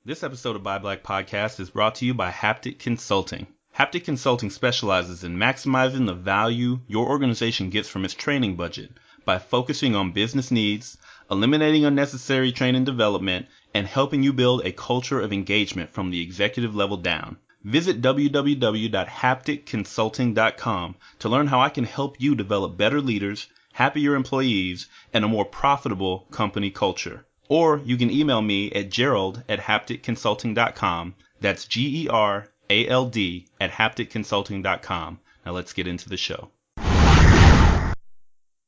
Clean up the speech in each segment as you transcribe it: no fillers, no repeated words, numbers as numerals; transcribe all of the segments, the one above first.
This episode of Buy Black Podcast is brought to you by Haptic Consulting. Haptic Consulting specializes in maximizing the value your organization gets from its training budget by focusing on business needs, eliminating unnecessary training development, and helping you build a culture of engagement from the executive level down. Visit www.hapticconsulting.com to learn how I can help you develop better leaders, happier employees, and a more profitable company culture. Or you can email me at gerald@hapticconsulting.com. That's GERALD@hapticconsulting.com. Now let's get into the show.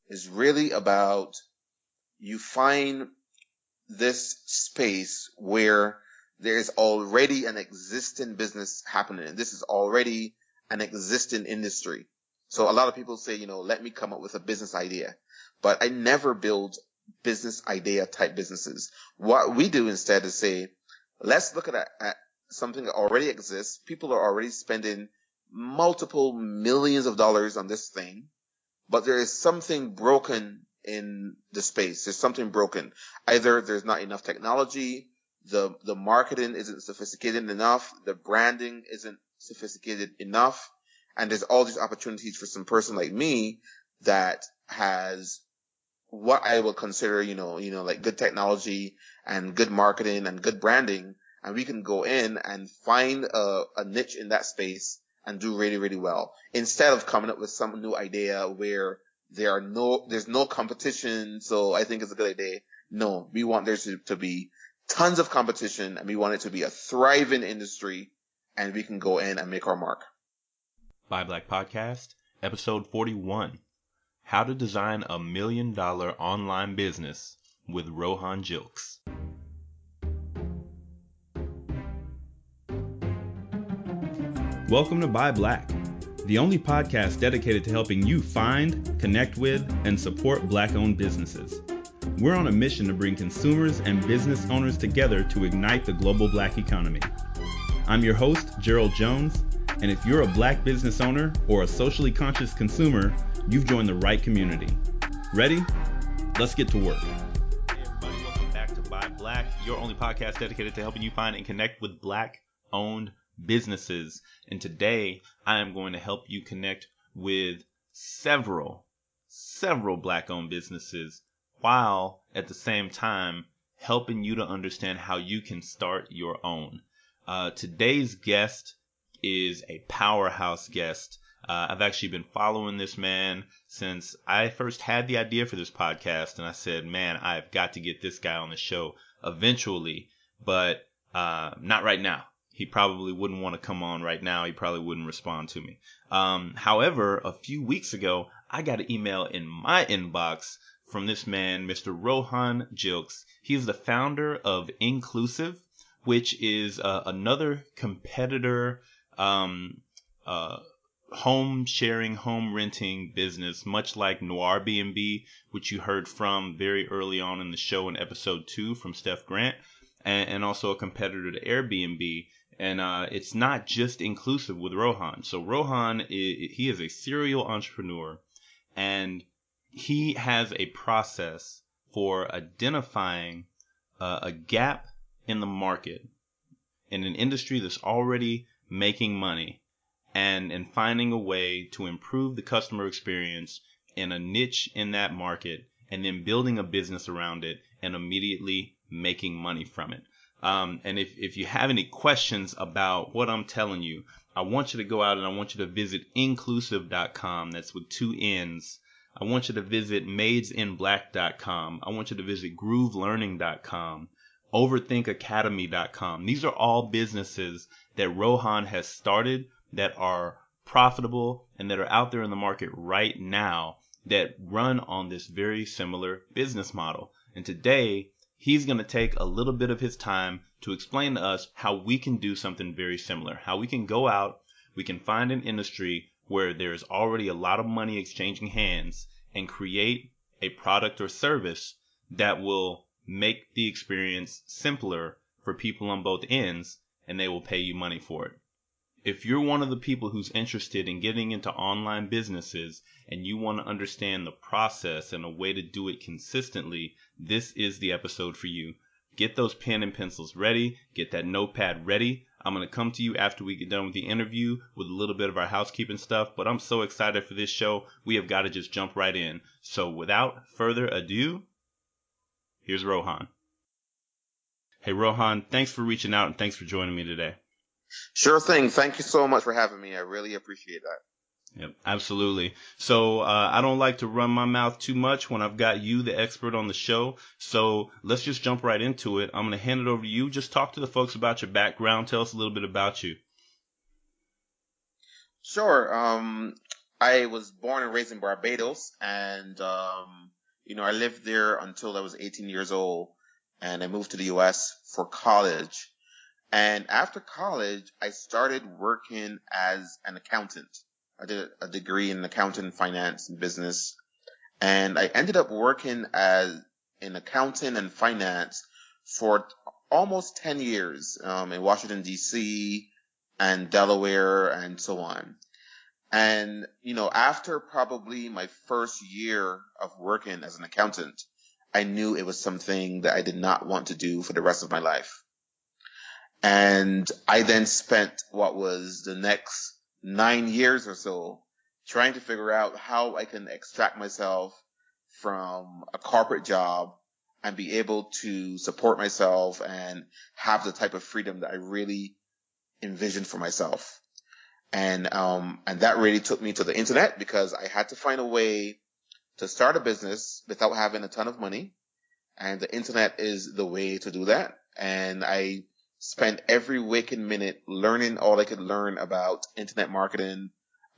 It's really about you find this space where there's already an existing business happening. This is already an existing industry. So a lot of people say, let me come up with a business idea. But I never build business idea type businesses. What we do instead is say, let's look at something that already exists. People are already spending multiple millions of dollars on this thing, but there is something broken in the space. There's something broken. Either there's not enough technology, the marketing isn't sophisticated enough, the branding isn't sophisticated enough, and there's all these opportunities for some person like me that has what I would consider, like good technology and good marketing and good branding. And we can go in and find a niche in that space and do really, really well. Instead of coming up with some new idea where there's no competition. So I think it's a good idea. No, we want there to be tons of competition, and we want it to be a thriving industry, and we can go in and make our mark. Buy Black Podcast, episode 41. How to Design a $1 Million Online Business with Rohan Gilkes. Welcome to Buy Black, the only podcast dedicated to helping you find, connect with, and support Black-owned businesses. We're on a mission to bring consumers and business owners together to ignite the global Black economy. I'm your host, Gerald Jones, and if you're a Black business owner or a socially conscious consumer, you've joined the right community. Ready? Let's get to work. Hey everybody, welcome back to Buy Black, your only podcast dedicated to helping you find and connect with Black-owned businesses. And today, I am going to help you connect with several Black-owned businesses while at the same time helping you to understand how you can start your own. Today's guest is a powerhouse guest. I've actually been following this man since I first had the idea for this podcast, and I said, man, I've got to get this guy on the show eventually, but not right now. He probably wouldn't want to come on right now. He probably wouldn't respond to me. However, a few weeks ago, I got an email in my inbox from this man, Mr. Rohan Gilkes. He's the founder of Inclusive, which is another competitor home sharing, home renting business, much like Noir B&B, which you heard from very early on in the show in episode 2 from Steph Grant, and also a competitor to Airbnb. And it's not just Inclusive with Rohan. So Rohan, he is a serial entrepreneur, and he has a process for identifying a gap in the market in an industry that's already making money, and finding a way to improve the customer experience in a niche in that market, and then building a business around it and immediately making money from it. And if you have any questions about what I'm telling you, I want you to go out and I want you to visit inclusive.com. That's with 2 N's. I want you to visit madesinblack.com. I want you to visit groovelearning.com, overthinkacademy.com. These are all businesses that Rohan has started that are profitable and that are out there in the market right now that run on this very similar business model. And today, he's going to take a little bit of his time to explain to us how we can do something very similar, how we can go out, we can find an industry where there's already a lot of money exchanging hands and create a product or service that will make the experience simpler for people on both ends, and they will pay you money for it. If you're one of the people who's interested in getting into online businesses and you want to understand the process and a way to do it consistently, this is the episode for you. get those pen and pencils ready, get that notepad ready. I'm going to come to you after we get done with the interview with a little bit of our housekeeping stuff, but I'm so excited for this show. We have got to just jump right in. So without further ado, here's Rohan. Hey, Rohan, thanks for reaching out and thanks for joining me today. Sure thing. Thank you so much for having me. I really appreciate that. Yep, absolutely. So I don't like to run my mouth too much when I've got you, the expert, on the show. So let's just jump right into it. I'm going to hand it over to you. Just talk to the folks about your background. Tell us a little bit about you. Sure. I was born and raised in Barbados, and I lived there until I was 18 years old, and I moved to the U.S. for college. And after college, I started working as an accountant. I did a degree in accounting, finance, and business. And I ended up working in accounting and finance for almost 10 years in Washington, D.C. and Delaware and so on. And, after probably my first year of working as an accountant, I knew it was something that I did not want to do for the rest of my life. And I then spent what was the next 9 years or so trying to figure out how I can extract myself from a corporate job and be able to support myself and have the type of freedom that I really envisioned for myself. And that really took me to the internet, because I had to find a way to start a business without having a ton of money. And the internet is the way to do that. And I spent every waking minute learning all I could learn about internet marketing,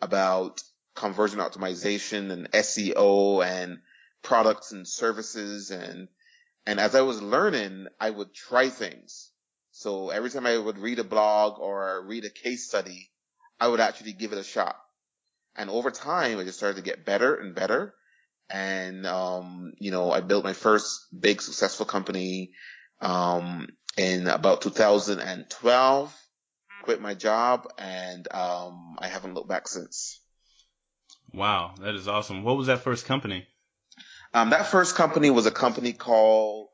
about conversion optimization and SEO and products and services. And as I was learning, I would try things. So every time I would read a blog or read a case study, I would actually give it a shot. And over time, I just started to get better and better. And, I built my first big successful company, in about 2012, quit my job, and I haven't looked back since. Wow, that is awesome. What was that first company? That first company was a company called,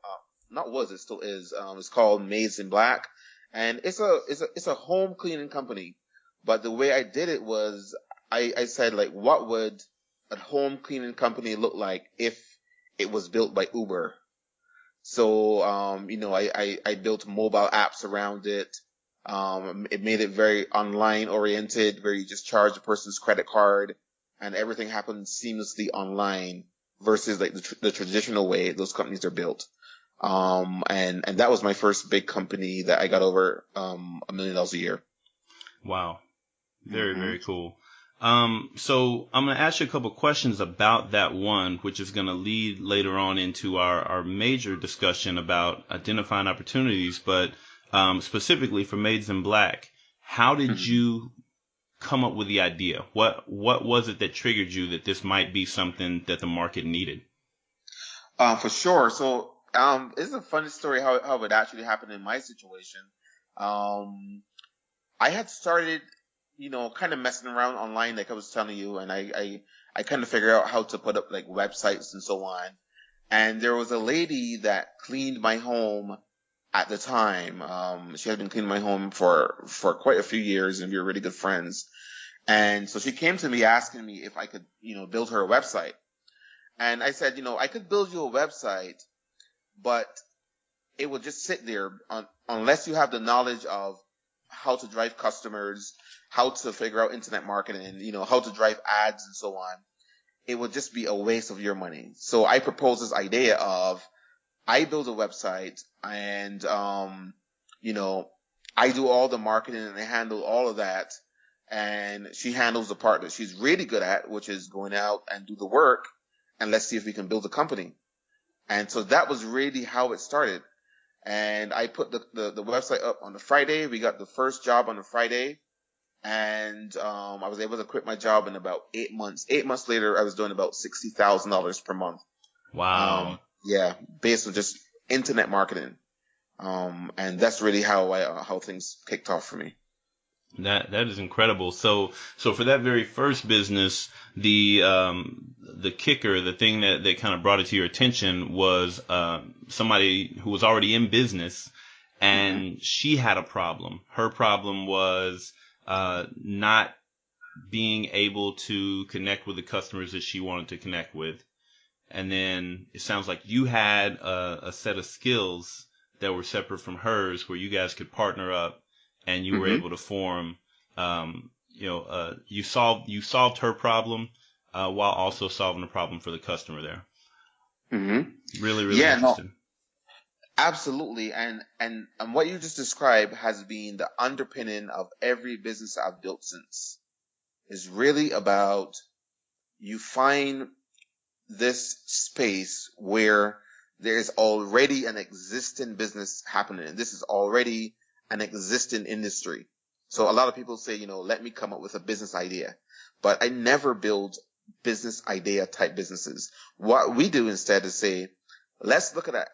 it still is. It's called Maids in Black, and it's a home cleaning company. But the way I did it was, I said, like, what would a home cleaning company look like if it was built by Uber? So, I built mobile apps around it. It made it very online oriented, where you just charge a person's credit card and everything happens seamlessly online versus like the traditional way those companies are built. And that was my first big company that I got over, $1 million a year. Wow. Very, very cool. So I'm going to ask you a couple questions about that one, which is going to lead later on into our major discussion about identifying opportunities. But specifically for Maids in Black, how did you come up with the idea? What was it that triggered you that this might be something that the market needed? For sure. So it's a funny story how it actually happened in my situation. I had started, kind of messing around online, like I was telling you, and I kind of figured out how to put up like websites and so on. And there was a lady that cleaned my home at the time. She had been cleaning my home for quite a few years, and we were really good friends. And so she came to me asking me if I could, build her a website. And I said, I could build you a website, but it would just sit there unless you have the knowledge of how to drive customers, how to figure out internet marketing, how to drive ads and so on. It would just be a waste of your money. So I proposed this idea of, I build a website and, I do all the marketing and I handle all of that. And she handles the part that she's really good at, which is going out and do the work. And let's see if we can build a company. And so that was really how it started. And I put the website up on a Friday. We got the first job on a Friday. And I was able to quit my job in about 8 months. 8 months later, I was doing about $60,000 per month. Wow. Based on just internet marketing. And that's really how things kicked off for me. That is incredible. So for that very first business, the kicker, the thing that kind of brought it to your attention was somebody who was already in business, and she had a problem. Her problem was not being able to connect with the customers that she wanted to connect with. And then it sounds like you had a set of skills that were separate from hers, where you guys could partner up, and you were able to form. You solved her problem while also solving the problem for the customer there. Really, really interesting. No, absolutely. And what you just described has been the underpinning of every business I've built since. Is really about, you find this space where there's already an existing business happening. And this is already an existing industry. So a lot of people say, let me come up with a business idea. But I never build business idea type businesses. What we do instead is say, let's look at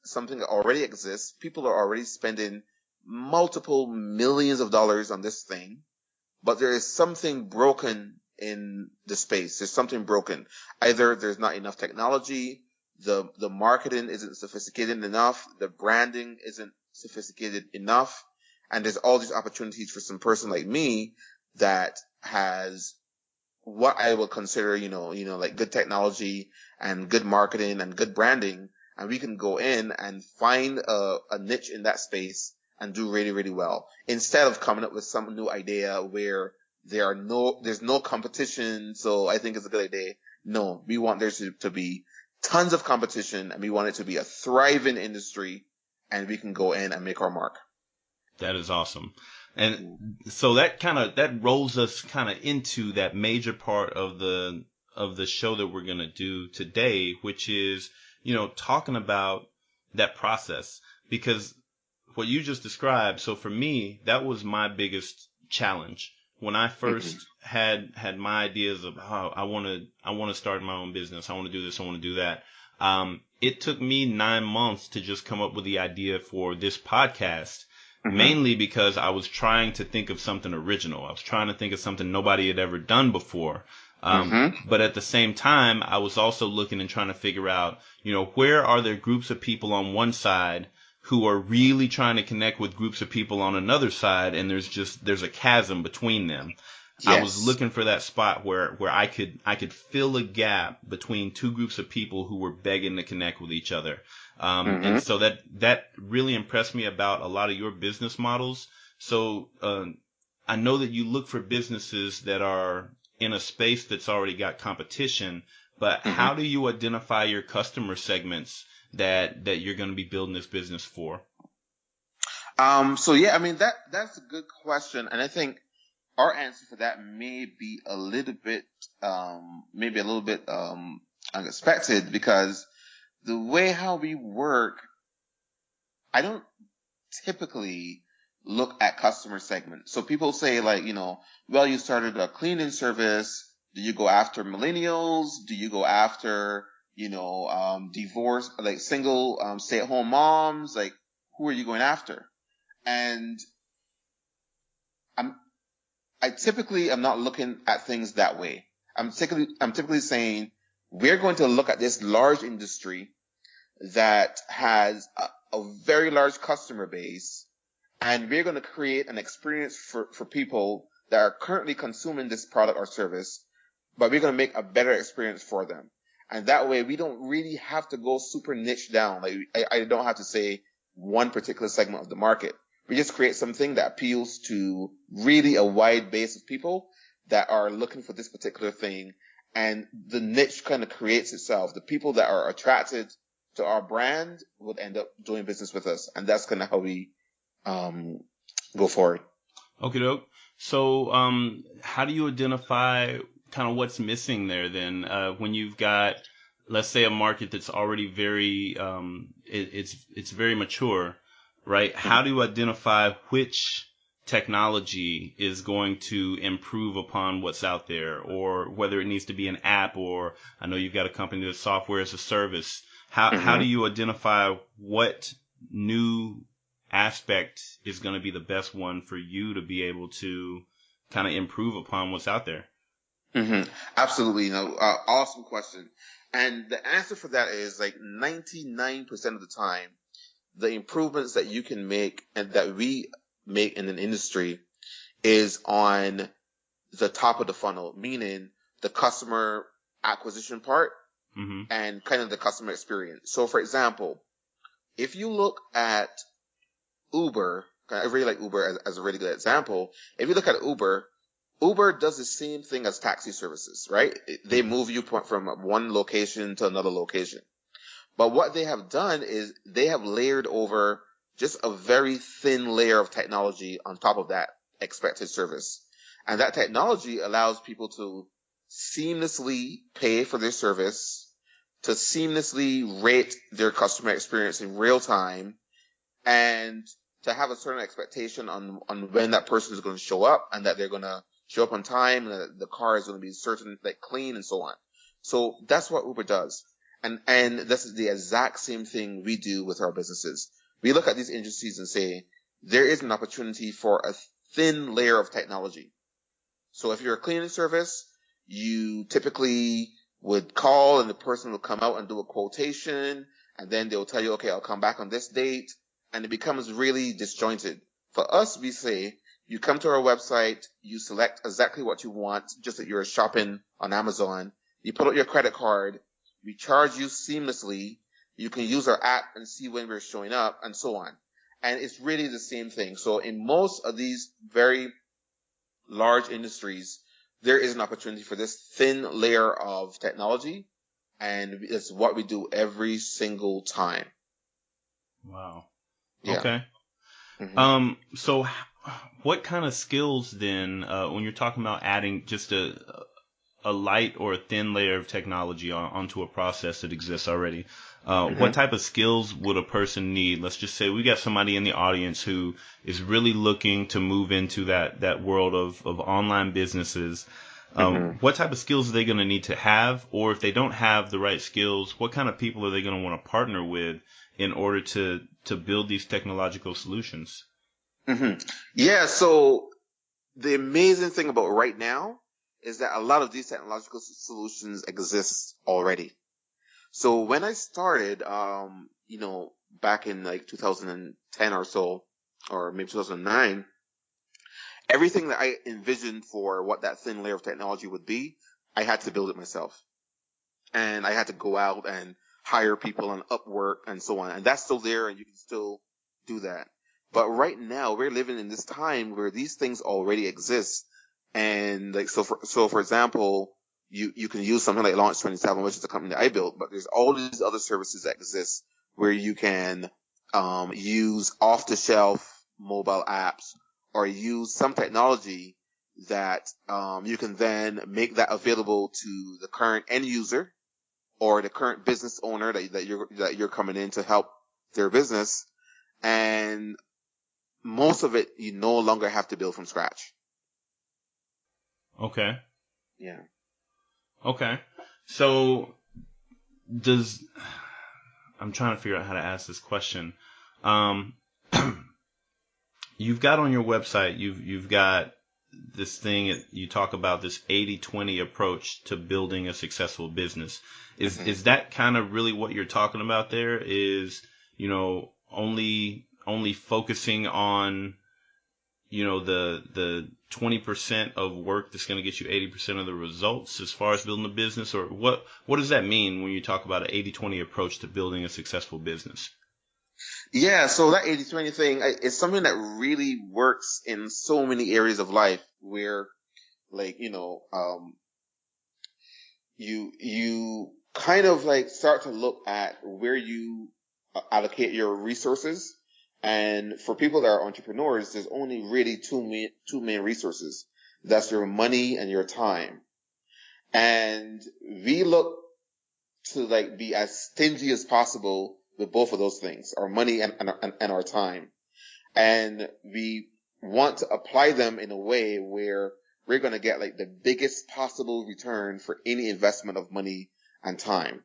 something that already exists. People are already spending multiple millions of dollars on this thing, but there is something broken in the space. There's something broken. Either there's not enough technology, the marketing isn't sophisticated enough, the branding isn't sophisticated enough, and there's all these opportunities for some person like me that has what I would consider, like good technology and good marketing and good branding, and we can go in and find a niche in that space and do really, really well, instead of coming up with some new idea where there's no competition. So I think it's a good idea. No, we want there to be tons of competition, and we want it to be a thriving industry, and we can go in and make our mark. That is awesome. And so that rolls us kind of into that major part of the show that we're going to do today, which is, talking about that process, because what you just described. So for me, that was my biggest challenge when I first had my ideas of how I want to start my own business. I want to do this. I want to do that. It took me 9 months to just come up with the idea for this podcast. Mainly because I was trying to think of something original. I was trying to think of something nobody had ever done before. But at the same time, I was also looking and trying to figure out, where are there groups of people on one side who are really trying to connect with groups of people on another side, and there's a chasm between them. Yes. I was looking for that spot where I could fill a gap between two groups of people who were begging to connect with each other. And so that really impressed me about a lot of your business models. So I know that you look for businesses that are in a space that's already got competition, but how do you identify your customer segments that you're going to be building this business for? So yeah, I mean, that's a good question. And I think our answer for that may be a little bit unexpected, because the way how we work, I don't typically look at customer segments. So people say, like, well, you started a cleaning service. Do you go after millennials? Do you go after, divorce, like single, stay-at-home moms? Like, who are you going after? And I typically am not looking at things that way. I'm typically saying, we're going to look at this large industry that has a very large customer base, and we're going to create an experience for people that are currently consuming this product or service, but we're going to make a better experience for them. And that way, we don't really have to go super niche down. Like, I don't have to say one particular segment of the market. We just create something that appeals to really a wide base of people that are looking for this particular thing. And the niche kind of creates itself. The people that are attracted to our brand would end up doing business with us. And that's kind of how we go forward. Okay, doke. So how do you identify kind of what's missing there then? When you've got, let's say, a market that's already very, it's very mature, right? How do you identify which technology is going to improve upon what's out there, or whether it needs to be an app, or I know you've got a company that's software as a service. How do you identify what new aspect is going to be the best one for you to be able to kind of improve upon what's out there? Absolutely. Awesome question. And the answer for that is like 99% of the time, the improvements that you can make and that we make in an industry is on the top of the funnel, meaning the customer acquisition part and kind of the customer experience. So for example, if you look at Uber, I really like Uber as a really good example. If you look at Uber does the same thing as taxi services, right? They move you from one location to another location. But what they have done is they have layered over just a very thin layer of technology on top of that expected service. And that technology allows people to seamlessly pay for their service, to seamlessly rate their customer experience in real time, and to have a certain expectation on when that person is going to show up and that they're going to show up on time and that the car is going to be certain, like clean and so on. So that's what Uber does. And this is the exact same thing we do with our businesses. We look at these industries and say, there is an opportunity for a thin layer of technology. So if you're a cleaning service, you typically would call and the person will come out and do a quotation, and then they'll tell you, okay, I'll come back on this date. And it becomes really disjointed. For us, we say, you come to our website, you select exactly what you want, just like you're shopping on Amazon. You put out your credit card, we charge you seamlessly. You can use our app and see when we're showing up and so on. And it's really the same thing. So in most of these very large industries, there is an opportunity for this thin layer of technology. And it's what we do every single time. Wow. Yeah. Okay. So what kind of skills then, when you're talking about adding just a light or a thin layer of technology onto a process that exists already, what type of skills would a person need? Let's just say we got somebody in the audience who is really looking to move into that world of online businesses. What type of skills are they going to need to have? Or if they don't have the right skills, what kind of people are they going to want to partner with in order to build these technological solutions? Yeah, so the amazing thing about right now is that a lot of these technological solutions exist already. So when I started, back in like 2010 or so, or maybe 2009, everything that I envisioned for what that thin layer of technology would be, I had to build it myself. And I had to go out and hire people on Upwork and so on. And that's still there and you can still do that. But right now we're living in this time where these things already exist. And like, so for example, you can use something like Launch 27, which is a company that I built, but there's all these other services that exist where you can, use off the shelf mobile apps or use some technology that, you can then make that available to the current end user or the current business owner that you're coming in to help their business. And most of it, you no longer have to build from scratch. Okay. Yeah. Okay. So I'm trying to figure out how to ask this question. You've got on your website, you've got this thing, you talk about this 80-20 approach to building a successful business. Is that kind of really what you're talking about there? Is, only focusing on, the 20% of work that's going to get you 80% of the results as far as building a business? Or what does that mean when you talk about an 80-20 approach to building a successful business? Yeah, so that 80-20 thing is something that really works in so many areas of life where, like, you kind of like start to look at where you allocate your resources. And for people that are entrepreneurs, there's only really two main resources. That's your money and your time. And we look to like be as stingy as possible with both of those things, our money and our time. And we want to apply them in a way where we're going to get like the biggest possible return for any investment of money and time.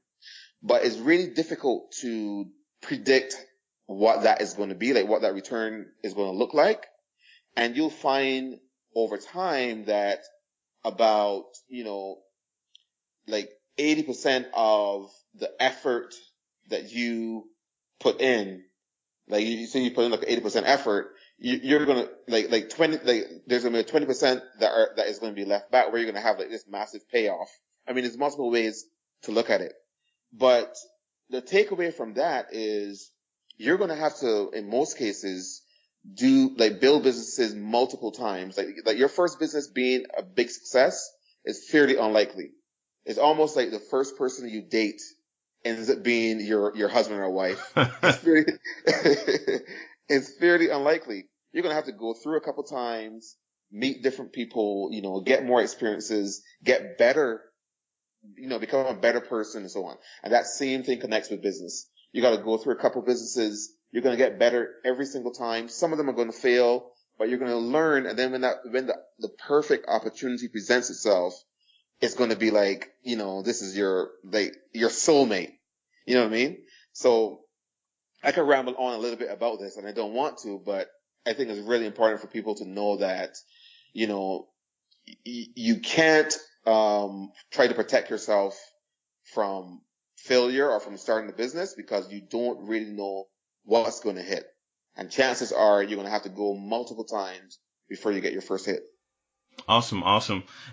But it's really difficult to predict what that is going to be, like what that return is going to look like. And you'll find over time that about, like 80% of the effort that you put in, like you say you put in like 80% effort, you're going to like 20, like there's going to be 20% that is going to be left back where you're going to have like this massive payoff. I mean, there's multiple ways to look at it, but the takeaway from that is you're going to have to, in most cases, build businesses multiple times. Like your first business being a big success is fairly unlikely. It's almost like the first person you date ends up being your husband or wife. It's fairly unlikely. You're going to have to go through a couple times, meet different people, get more experiences, get better, become a better person and so on. And that same thing connects with business. You got to go through a couple businesses. You're going to get better every single time. Some of them are going to fail, but you're going to learn. And then when the perfect opportunity presents itself, it's going to be like, this is your soulmate. You know what I mean? So I could ramble on a little bit about this, and I don't want to, but I think it's really important for people to know that, you can't, try to protect yourself from failure or from starting a business because you don't really know what's going to hit. And chances are you're going to have to go multiple times before you get your first hit. Awesome.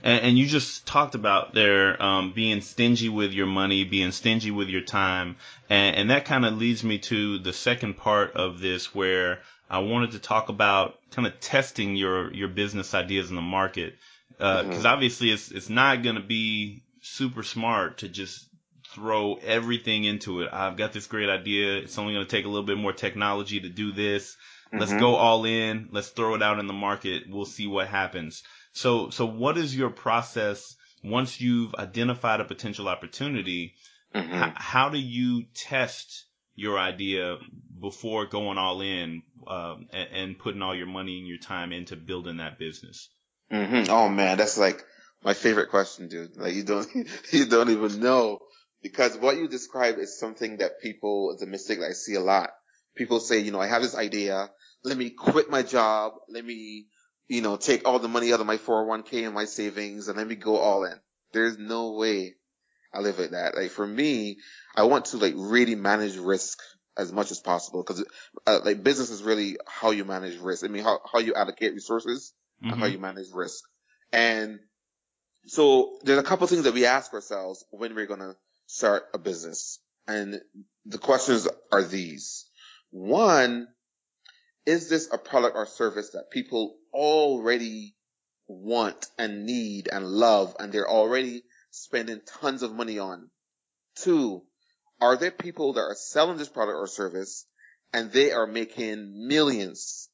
And you just talked about there being stingy with your money, being stingy with your time. And that kind of leads me to the second part of this, where I wanted to talk about kind of testing your business ideas in the market. Because obviously it's not going to be super smart to just throw everything into it. I've got this great idea. It's only going to take a little bit more technology to do this. Let's go all in. Let's throw it out in the market. We'll see what happens. So what is your process once you've identified a potential opportunity? How do you test your idea before going all in and putting all your money and your time into building that business? Oh man, that's like my favorite question, dude. Like you don't even know, because what you described is something that it's a mistake that I see a lot. People say, I have this idea. Let me quit my job. Let me, take all the money out of my 401k and my savings and let me go all in. There's no way I live like that. Like for me, I want to like really manage risk as much as possible, because like business is really how you manage risk. I mean, how you allocate resources and how you manage risk. And so there's a couple things that we ask ourselves when we're going to start a business. And the questions are these. One, is this a product or service that people already want and need and love, and they're already spending tons of money on? Two, are there people that are selling this product or service and they are making millions?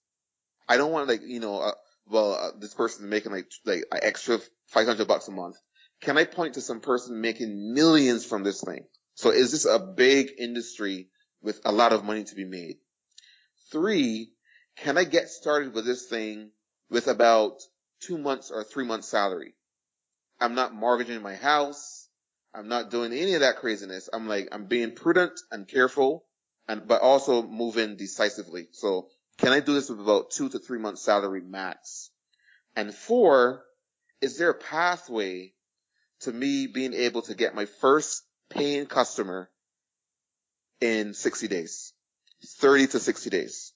I don't want this person is making like an extra $500 a month. Can I point to some person making millions from this thing? So is this a big industry with a lot of money to be made? Three, can I get started with this thing with about 2 months or 3 months salary? I'm not mortgaging my house. I'm not doing any of that craziness. I'm being prudent and careful, but also moving decisively. So can I do this with about 2 to 3 months salary max? And four, is there a pathway to me being able to get my first paying customer in 60 days, 30 to 60 days?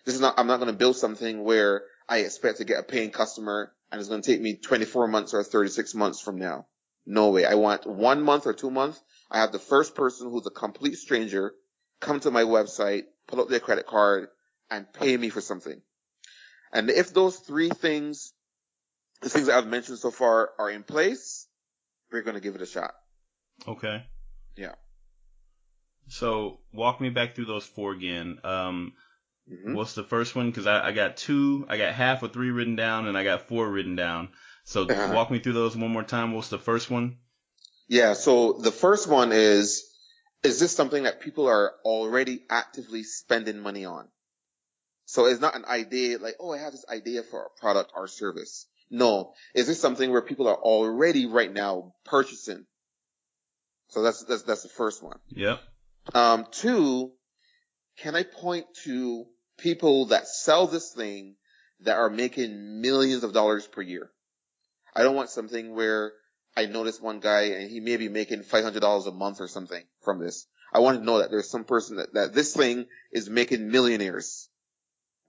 I'm not going to build something where I expect to get a paying customer and it's going to take me 24 months or 36 months from now. No way. I want 1 month or 2 months. I have the first person who's a complete stranger come to my website, pull up their credit card, and pay me for something. And if those three things, the things that I've mentioned so far, are in place, we're going to give it a shot. Okay. Yeah. So walk me back through those four again. What's the first one? Because I got two, I got half or three written down, and I got four written down. So walk me through those one more time. What's the first one? Yeah. So the first one is this something that people are already actively spending money on? So it's not an idea like, oh, I have this idea for a product or service. No. Is this something where people are already right now purchasing? So that's the first one. Yep. Two, can I point to people that sell this thing that are making millions of dollars per year? I don't want something where I notice one guy and he may be making $500 a month or something from this. I want to know that there's some person that this thing is making millionaires.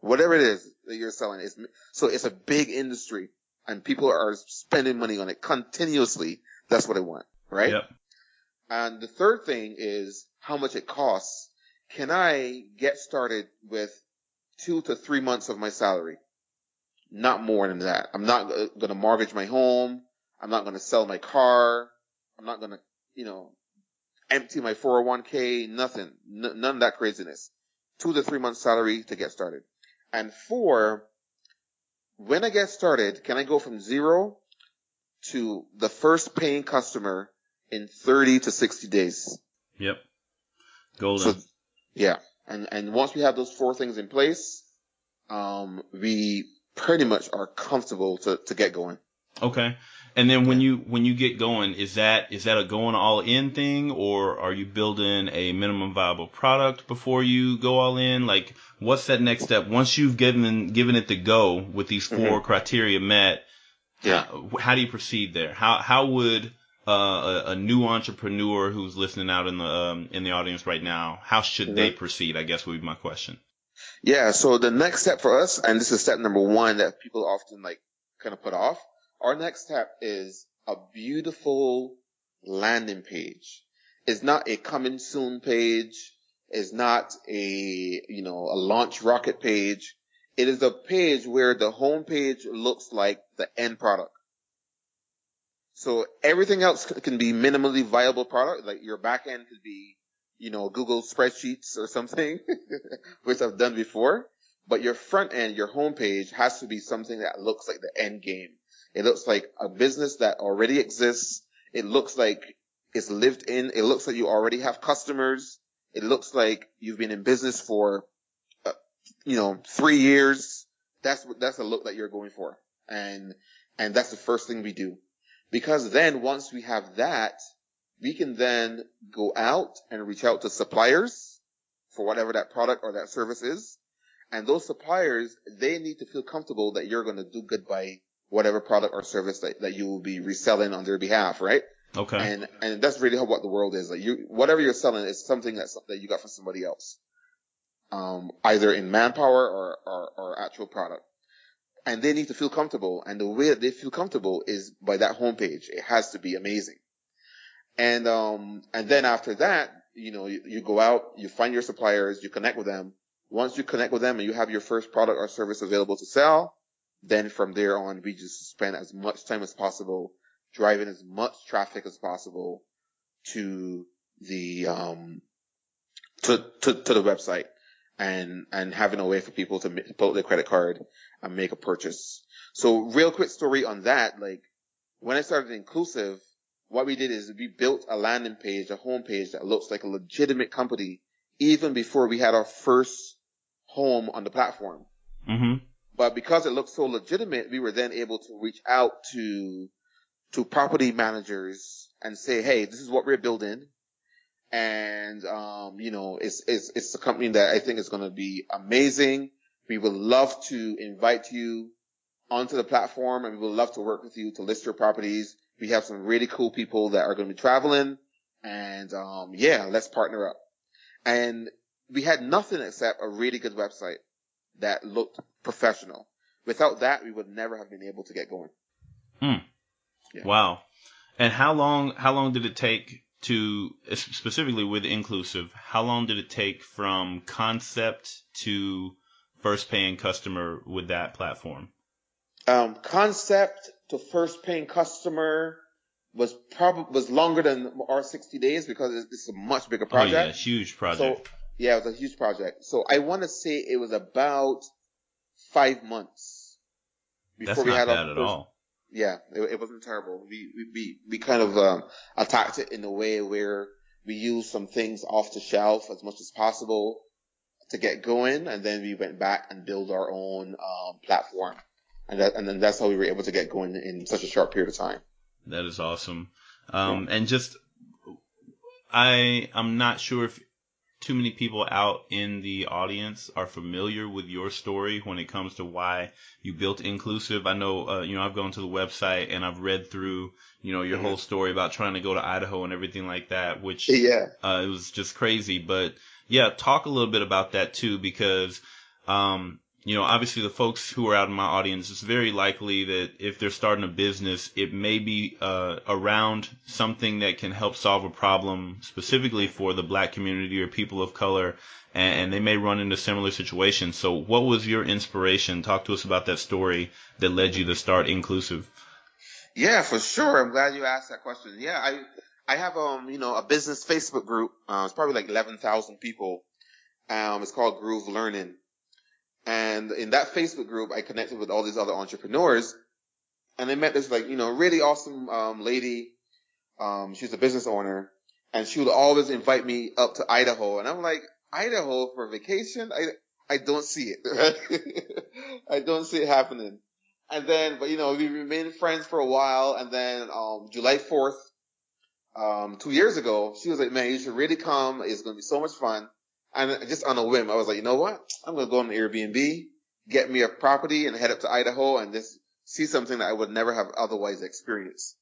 Whatever it is that you're selling. So it's a big industry and people are spending money on it continuously. That's what I want, right? Yep. And the third thing is how much it costs. Can I get started with 2 to 3 months of my salary? Not more than that. I'm not going to mortgage my home. I'm not going to sell my car. I'm not going to, empty my 401k. Nothing. None of that craziness. 2 to 3 months salary to get started. And 4, when I get started, can I go from 0 to the first paying customer in 30 to 60 days? Yep. Golden. So, yeah. And once we have those 4 things in place, we pretty much are comfortable to get going. Okay. And then when you get going, is that a going all in thing, or are you building a minimum viable product before you go all in? Like, what's that next step once you've given it the go with these 4 criteria met? Yeah. How do you proceed there? How would a new entrepreneur who's listening out in the audience right now, how should they proceed? I guess would be my question. Yeah. So the next step for us, and this is step number 1 that people often kind of put off. Our next step is a beautiful landing page. It's not a coming soon page. It's not a launch rocket page. It is a page where the home page looks like the end product. So everything else can be minimally viable product. Like your back end could be, Google spreadsheets or something, which I've done before. But your front end, your home page has to be something that looks like the end game. It looks like a business that already exists. It looks like it's lived in. It looks like you already have customers. It looks like you've been in business for, 3 years. That's the look that you're going for. And that's the first thing we do. Because then once we have that, we can then go out and reach out to suppliers for whatever that product or that service is. And those suppliers, they need to feel comfortable that you're going to do good by whatever product or service that you will be reselling on their behalf, right? Okay. And that's really what the world is. Like whatever you're selling is something that you got from somebody else. Either in manpower or actual product. And they need to feel comfortable. And the way that they feel comfortable is by that homepage. It has to be amazing. And then after that, you go out, you find your suppliers, you connect with them. Once you connect with them and you have your first product or service available to sell, then from there on, we just spend as much time as possible driving as much traffic as possible to the the website and having a way for people to pull out their credit card and make a purchase. So real quick story on that. Like when I started Inclusive, what we did is we built a landing page, a home page that looks like a legitimate company even before we had our first home on the platform. Mm-hmm. But because it looked so legitimate, we were then able to reach out to property managers and say, hey, this is what we're building. And, it's a company that I think is going to be amazing. We would love to invite you onto the platform and we would love to work with you to list your properties. We have some really cool people that are going to be traveling and, let's partner up. And we had nothing except a really good website that looked professional. Without that, we would never have been able to get going. Yeah. Wow. And how long did it take to, specifically with Inclusive, how long did it take from concept to first paying customer with that platform? Concept to first paying customer was longer than our 60 days because it's a much bigger project. Oh yeah, huge project. So, yeah, it was a huge project. So I want to say it was about 5 months before we had our first. That's not bad at all. Yeah, it wasn't terrible. We kind of attacked it in a way where we used some things off the shelf as much as possible to get going, and then we went back and built our own platform, and then that's how we were able to get going in such a short period of time. That is awesome. And just I'm not sure too many people out in the audience are familiar with your story when it comes to why you built Inclusive. I know, I've gone to the website and I've read through, your whole story about trying to go to Idaho and everything like that, which Yeah. it was just crazy. But yeah, talk a little bit about that too, because obviously the folks who are out in my audience, it's very likely that if they're starting a business, it may be around something that can help solve a problem specifically for the Black community or people of color, and they may run into similar situations. So what was your inspiration? Talk to us about that story that led you to start Inclusive. Yeah, for sure. I'm glad you asked that question. Yeah, I have a business Facebook group. It's probably like 11,000 people. It's called Groove Learning. And in that Facebook group, I connected with all these other entrepreneurs, and I met this really awesome lady. She's a business owner, and she would always invite me up to Idaho, and I'm like, Idaho for vacation? I don't see it. I don't see it happening. And then, but we remained friends for a while, and then July 4th, 2 years ago, she was like, man, you should really come. It's going to be so much fun. And just on a whim, I was like, you know what? I'm going to go on Airbnb, get me a property, and head up to Idaho and just see something that I would never have otherwise experienced.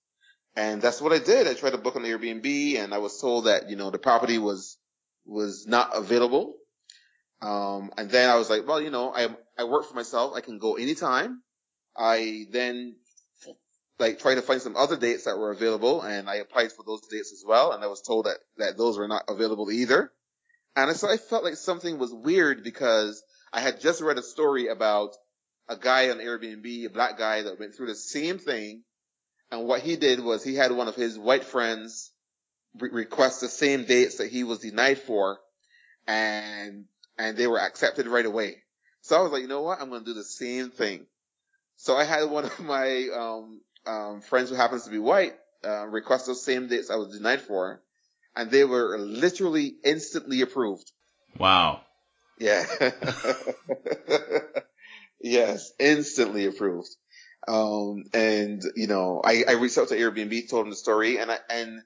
And that's what I did. I tried to book on Airbnb, and I was told that, the property was not available. And then I was like, well, I work for myself. I can go anytime. I then tried to find some other dates that were available, and I applied for those dates as well. And I was told that those were not available either. And so I felt like something was weird because I had just read a story about a guy on Airbnb, a Black guy that went through the same thing. And what he did was he had one of his white friends request the same dates that he was denied for, and they were accepted right away. So I was like, you know what? I'm going to do the same thing. So I had one of my friends who happens to be white request those same dates I was denied for. And they were literally instantly approved. Wow. Yeah. Yes, instantly approved. And I reached out to Airbnb, told them the story, and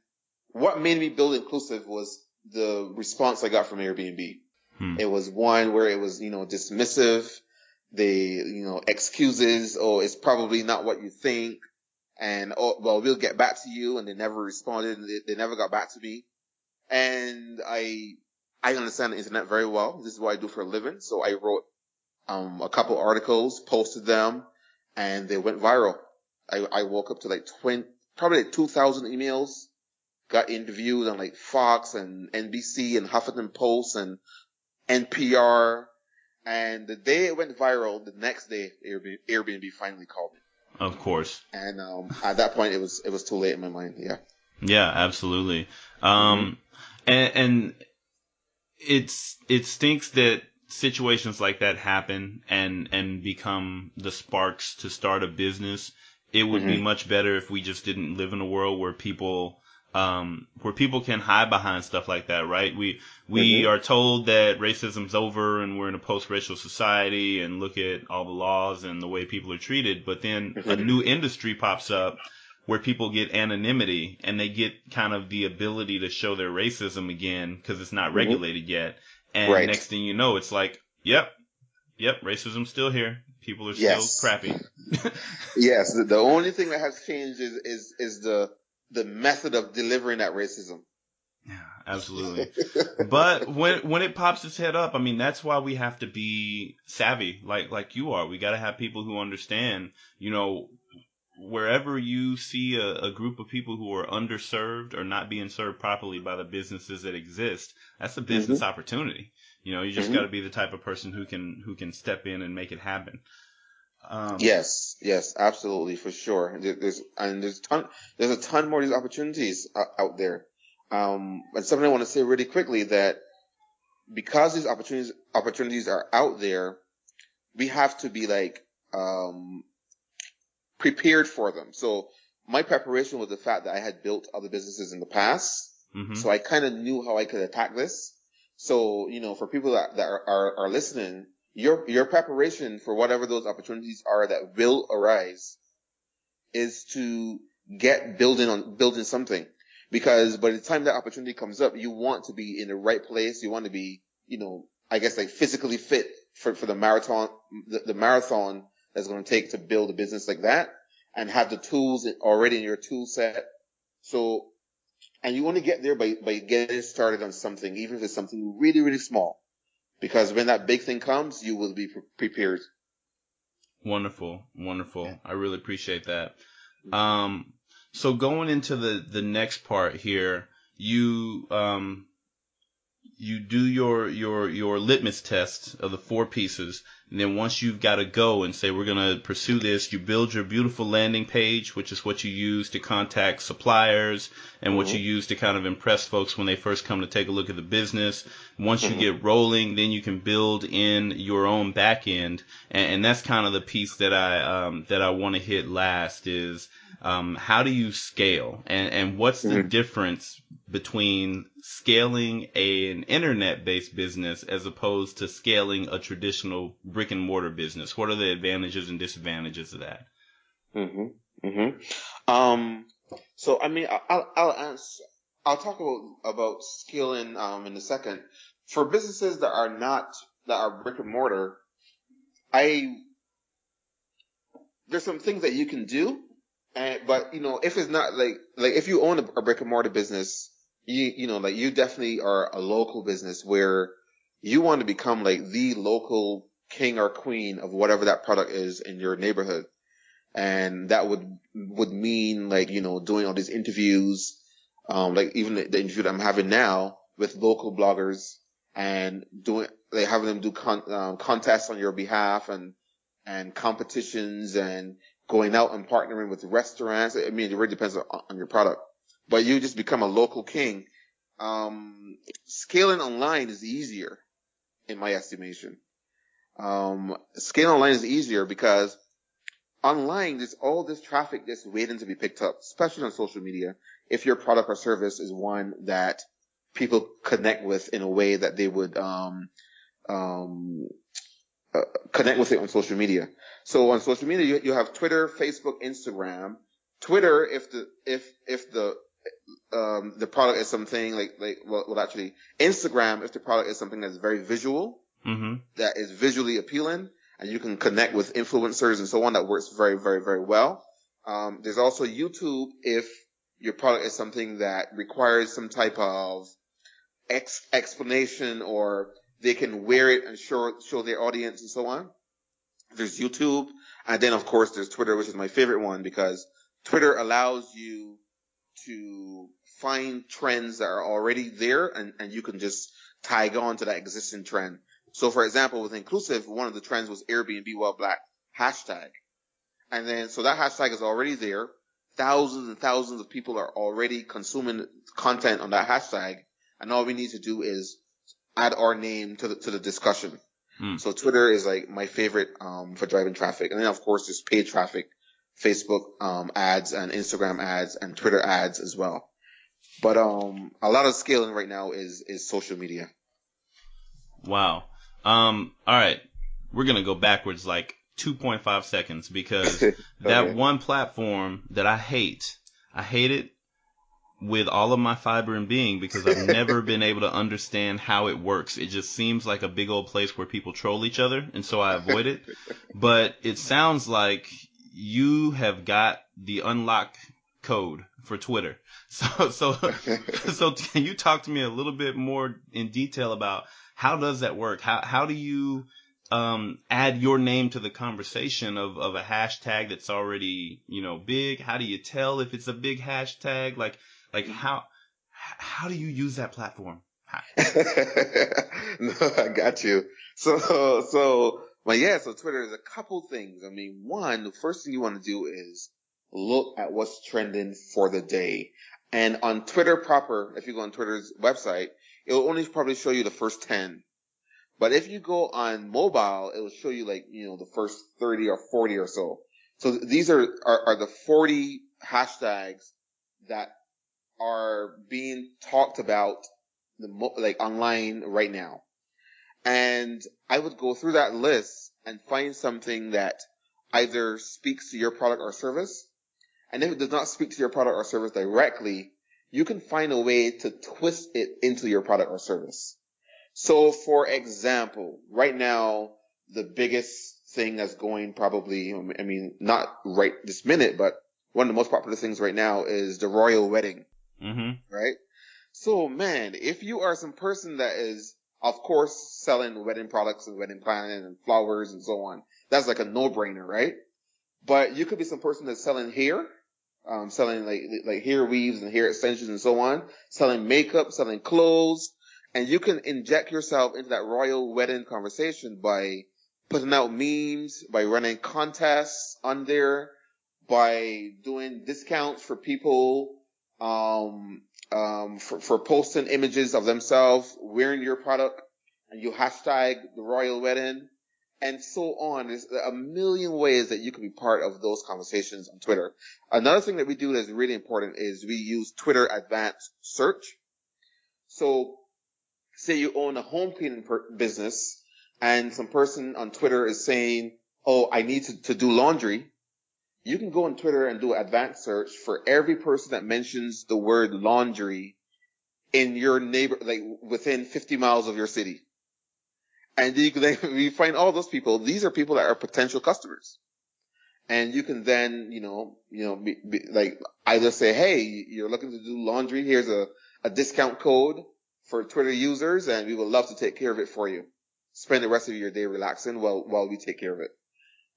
what made me build Inclusive was the response I got from Airbnb. It was one where it was, dismissive. They, excuses. Oh, it's probably not what you think. And, oh, well, we'll get back to you. And they never responded. They never got back to me. And I understand the internet very well. This is what I do for a living. So I wrote a couple articles, posted them, and they went viral. I woke up to probably 2,000 emails, got interviewed on Fox and NBC and Huffington Post and NPR. And the day it went viral, the next day Airbnb finally called me. Of course. And at that point, it was too late in my mind. Yeah. Yeah, absolutely. And it stinks that situations like that happen and become the sparks to start a business. It would be much better if we just didn't live in a world where people can hide behind stuff like that, right? We are told that racism's over and we're in a post-racial society and look at all the laws and the way people are treated, but then a new industry pops up where people get anonymity and they get kind of the ability to show their racism again because it's not regulated yet. And next thing you know, it's like, yep, racism's still here. People are still crappy. Yes, the only thing that has changed is the method of delivering that racism. Yeah, absolutely. But when it pops its head up, I mean, that's why we have to be savvy, like you are. We got to have people who understand, wherever you see a group of people who are underserved or not being served properly by the businesses that exist, that's a business opportunity. You just got to be the type of person who can step in and make it happen. Yes, absolutely, for sure. There's a ton more of these opportunities out there. And something I want to say really quickly that because these opportunities are out there, we have to be prepared for them. So my preparation was the fact that I had built other businesses in the past. So I kind of knew how I could attack this. So, for people that are listening, your preparation for whatever those opportunities are that will arise is to get building something. because by the time that opportunity comes up, you want to be in the right place. You want to be, I guess like physically fit for the marathon, the marathon that's going to take to build a business like that, and have the tools already in your tool set. So, and you want to get there by getting started on something, even if it's something really, really small, because when that big thing comes, you will be prepared. Wonderful. I really appreciate that. So going into the next part here, you do your litmus test of the 4 pieces, and then once you've got to go and say we're going to pursue this, you build your beautiful landing page, which is what you use to contact suppliers and what you use to kind of impress folks when they first come to take a look at the business. Once you get rolling, then you can build in your own back end, and that's kind of the piece that I want to hit last is how do you scale, and what's the difference between scaling an internet-based business as opposed to scaling a traditional brick-and-mortar business? What are the advantages and disadvantages of that? So I mean, I'll talk about scaling in a second. For businesses that are brick and mortar, there's some things that you can do, but if it's not like if you own a brick and mortar business, you definitely are a local business where you want to become like the local king or queen of whatever that product is in your neighborhood. And that would mean like, doing all these interviews, like even the interview that I'm having now with local bloggers, and having them do contests on your behalf, and competitions, and going out and partnering with restaurants. I mean, it really depends on your product, but you just become a local king. Scaling online is easier, in my estimation. Scaling online is easier because online, there's all this traffic that's waiting to be picked up, especially on social media. If your product or service is one that people connect with in a way that they would connect with it on social media. So on social media, you have Twitter, Facebook, Instagram. Twitter, if the product is something actually Instagram, if the product is something that's very visual, that is visually appealing, and you can connect with influencers and so on, that works very, very, very well. There's also YouTube if your product is something that requires some type of explanation, or they can wear it and show their audience and so on. There's YouTube. And then, of course, there's Twitter, which is my favorite one, because Twitter allows you to find trends that are already there, and you can just tag on to that existing trend. So, for example, with Inclusive, one of the trends was Airbnb while Black hashtag. And then, so that hashtag is already there. Thousands and thousands of people are already consuming content on that hashtag. And all we need to do is add our name to the discussion. So Twitter is like my favorite, for driving traffic. And then, of course, there's paid traffic, Facebook, ads, and Instagram ads, and Twitter ads as well. But, a lot of scaling right now is social media. Wow. All right. We're going to go backwards like 2.5 seconds because that one platform that I hate it with all of my fiber and being, because I've never been able to understand how it works. It just seems like a big old place where people troll each other, and so I avoid it. But it sounds like you have got the unlock code for Twitter. So can you talk to me a little bit more in detail about how does that work? How do you add your name to the conversation of a hashtag that's already, big? How do you tell if it's a big hashtag? Like how do you use that platform? No, I got you. So Twitter is a couple things. I mean, one, the first thing you want to do is look at what's trending for the day. And on Twitter proper, if you go on Twitter's website, it will only probably show you the first 10. But if you go on mobile, it will show you the first 30 or 40 or so. So these are the 40 hashtags that are being talked about online right now. And I would go through that list and find something that either speaks to your product or service. And if it does not speak to your product or service directly, you can find a way to twist it into your product or service. So for example, right now, the biggest thing that's going probably, I mean, not right this minute, but one of the most popular things right now is the royal wedding. Mm-hmm. Right? So man, if you are some person that is, of course, selling wedding products and wedding planning and flowers and so on, that's like a no-brainer, right? But you could be some person that's selling hair, selling like hair weaves and hair extensions and so on, selling makeup, selling clothes, and you can inject yourself into that royal wedding conversation by putting out memes, by running contests on there, by doing discounts for people, for posting images of themselves wearing your product, and you hashtag the royal wedding, and so on. There's a million ways that you can be part of those conversations on Twitter. Another thing that we do that's really important is we use Twitter Advanced Search. So, say you own a home cleaning business, and some person on Twitter is saying, "Oh, I need to do laundry." You can go on Twitter and do an advanced search for every person that mentions the word laundry in your neighbor, like within 50 miles of your city. And you find all those people. These are people that are potential customers. And you can then, like either say, "Hey, you're looking to do laundry. Here's a discount code for Twitter users, and we would love to take care of it for you. Spend the rest of your day relaxing while we take care of it."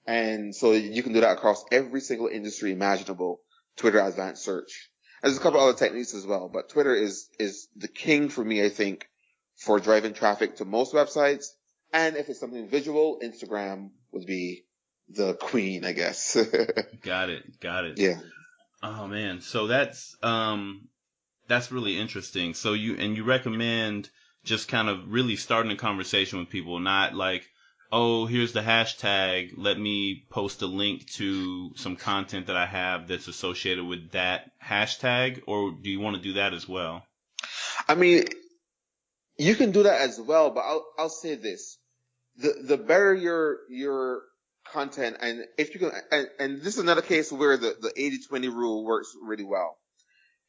And so you can do that across every single industry imaginable, Twitter Advanced Search. And there's a couple other techniques as well, but Twitter is the king for me, I think, for driving traffic to most websites. And if it's something visual, Instagram would be the queen, I guess. Got it. Yeah. Oh man. So that's really interesting. So you recommend just kind of really starting a conversation with people, not like, "Oh, here's the hashtag. Let me post a link to some content that I have that's associated with that hashtag," or do you want to do that as well? I mean, you can do that as well, but I'll say this. The better your content, and if you can, and this is another case where the 80-20 rule works really well.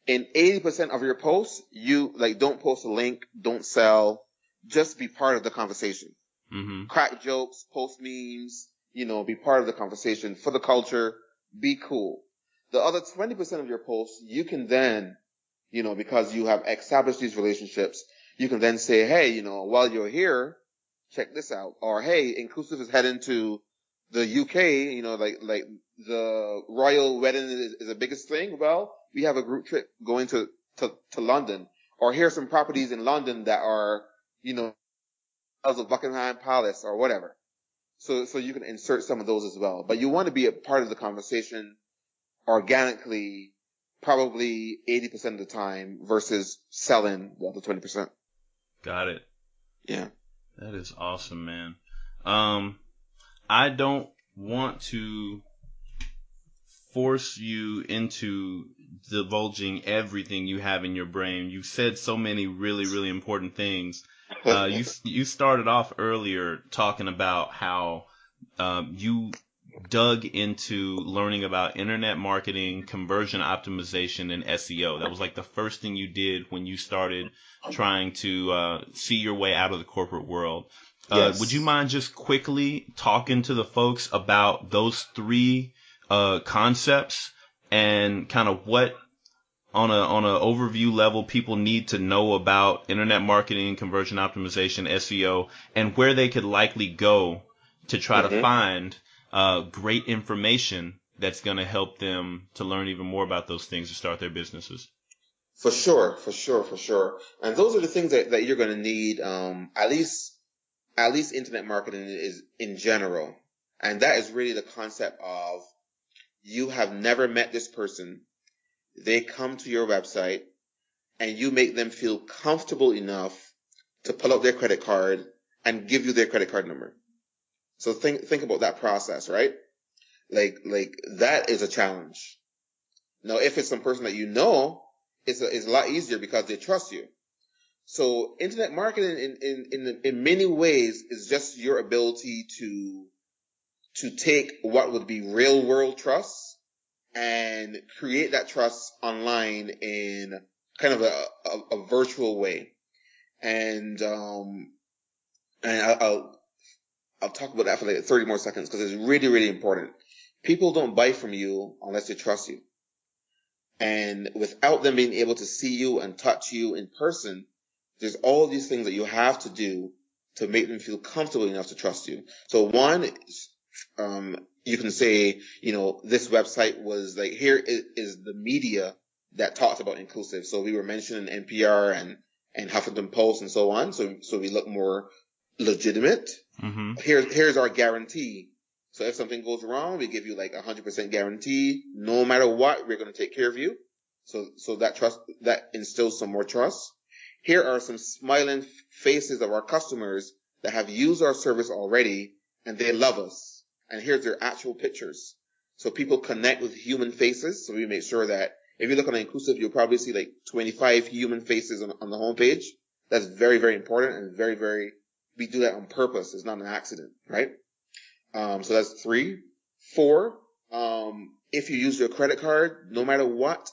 In 80% of your posts, you don't post a link, don't sell, just be part of the conversation. Mm-hmm. Crack jokes, post memes, be part of the conversation for the culture, be cool. The other 20% of your posts, you can then, because you have established these relationships, you can then say, "Hey, while you're here, check this out." Or, "Hey, Inclusive is heading to the UK, like the royal wedding is the biggest thing. Well, we have a group trip going to London. Or here's some properties in London that are, of Buckingham Palace," or whatever. So you can insert some of those as well. But you want to be a part of the conversation organically, probably 80% of the time versus selling the other 20%. Got it. Yeah. That is awesome, man. I don't want to force you into divulging everything you have in your brain. You've said so many really, really important things. You started off earlier talking about how you dug into learning about internet marketing, conversion optimization, and SEO. That was like the first thing you did when you started trying to see your way out of the corporate world. Yes. Would you mind just quickly talking to the folks about those three concepts and kind of what on a overview level people need to know about internet marketing, conversion optimization, SEO, and where they could likely go to try to find great information that's going to help them to learn even more about those things to start their businesses? For sure. And those are the things that you're going to need, at least internet marketing is in general. And that is really the concept of, you have never met this person. They come to your website and you make them feel comfortable enough to pull out their credit card and give you their credit card number. So think about that process, right? Like that is a challenge. Now, if it's some person that you know, it's a lot easier because they trust you. So internet marketing in many ways is just your ability to take what would be real world trust and create that trust online in kind of a virtual way. And I'll talk about that for like 30 more seconds because it's really, really important. People don't buy from you unless they trust you. And without them being able to see you and touch you in person, there's all these things that you have to do to make them feel comfortable enough to trust you. So one, you can say, this website was like, here is the media that talks about inclusive. So we were mentioning NPR and Huffington Post and so on. So we look more legitimate. Mm-hmm. Here's our guarantee. So if something goes wrong, we give you like 100% guarantee. No matter what, we're going to take care of you. So that trust, that instills some more trust. Here are some smiling faces of our customers that have used our service already and they love us. And here's their actual pictures. So people connect with human faces. So we make sure that if you look on inclusive, you'll probably see like 25 human faces on the homepage. That's very, very important and very, very, we do that on purpose. It's not an accident, right? So that's 3. 4, if you use your credit card, no matter what,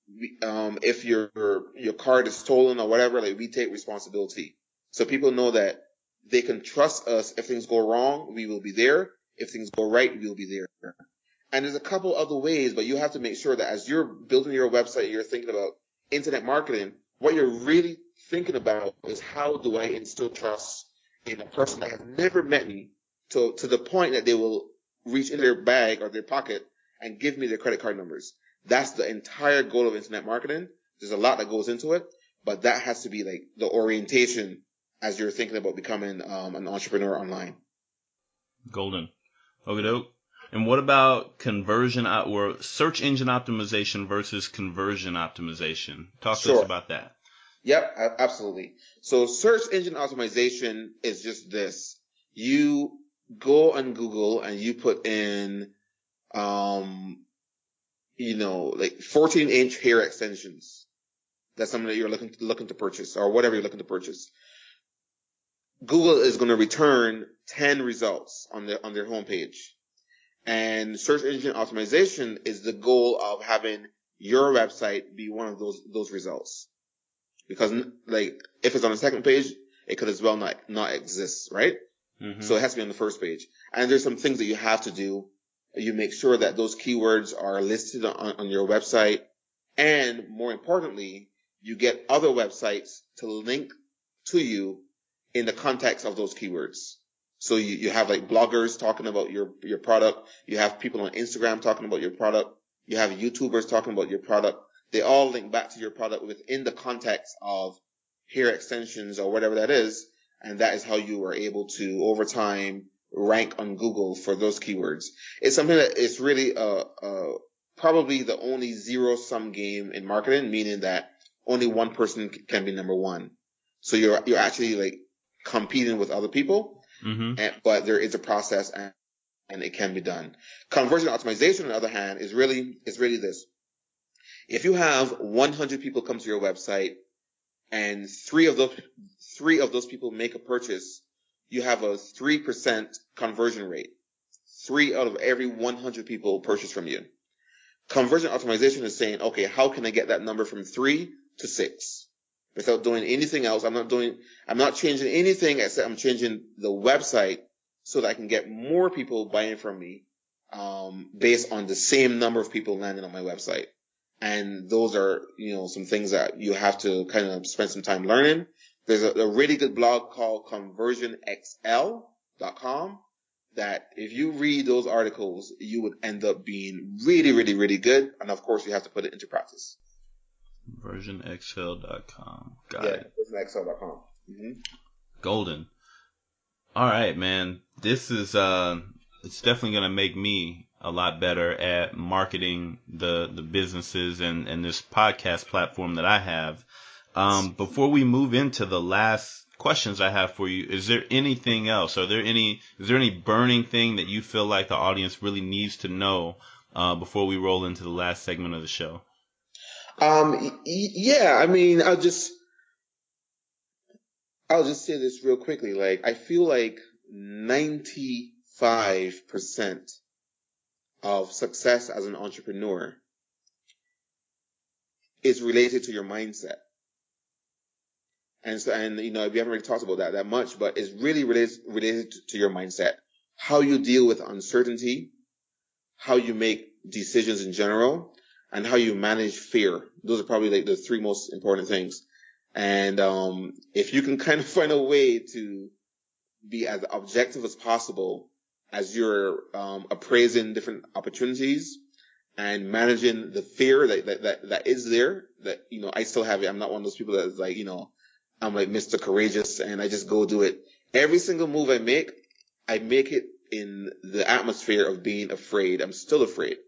if your card is stolen or whatever, like we take responsibility. So people know that they can trust us. If things go wrong, we will be there. If things go right, we will be there. And there's a couple other ways, but you have to make sure that as you're building your website, you're thinking about internet marketing, what you're really thinking about is how do I instill trust in a person that has never met me to the point that they will reach in their bag or their pocket and give me their credit card numbers. That's the entire goal of internet marketing. There's a lot that goes into it, but that has to be like the orientation as you're thinking about becoming an entrepreneur online. Golden. Okay, dope. And what about conversion or search engine optimization versus conversion optimization? Talk to us about that. Yep, absolutely. So search engine optimization is just this. You go on Google and you put in, like 14-inch hair extensions. That's something that you're looking to purchase or whatever you're looking to purchase. Google is going to return 10 results on their homepage. And search engine optimization is the goal of having your website be one of those results. Because like if it's on the second page, it could as well not exist, right? Mm-hmm. So it has to be on the first page. And there's some things that you have to do. You make sure that those keywords are listed on your website. And more importantly, you get other websites to link to you in the context of those keywords. So you have like bloggers talking about your product. You have people on Instagram talking about your product. You have YouTubers talking about your product. They all link back to your product within the context of hair extensions or whatever that is. And that is how you are able to, over time, rank on Google for those keywords. It's something that is really probably the only zero-sum game in marketing, meaning that only one person can be number one. So you're actually like competing with other people, mm-hmm. But there is a process and it can be done. Conversion optimization, on the other hand, is really this. If you have 100 people come to your website and three of those people make a purchase, you have a 3% conversion rate. 3 out of every 100 people purchase from you. Conversion optimization is saying, okay, how can I get that number from 3 to 6 without doing anything else? I'm not changing anything except I'm changing the website so that I can get more people buying from me, based on the same number of people landing on my website. And those are, some things that you have to kind of spend some time learning. There's a really good blog called conversionxl.com that if you read those articles, you would end up being really, really, really good. And of course, you have to put it into practice. Conversionxl.com. Got it. Conversionxl.com. Mm-hmm. Golden. All right, man. This is, it's definitely going to make me a lot better at marketing the businesses and this podcast platform that I have. Before we move into the last questions I have for you, is there anything else? Is there any burning thing that you feel like the audience really needs to know before we roll into the last segment of the show? Yeah, I mean, I'll just say this real quickly. Like, I feel like 95% of success as an entrepreneur is related to your mindset. And so, and we haven't really talked about that much, but it's really related to your mindset. How you deal with uncertainty, how you make decisions in general, and how you manage fear. Those are probably like the three most important things. And if you can kind of find a way to be as objective as possible as you're appraising different opportunities and managing the fear that is there, that I still have it. I'm not one of those people that is like, I'm like Mr. Courageous and I just go do it. Every single move I make it in the atmosphere of being afraid. I'm still afraid,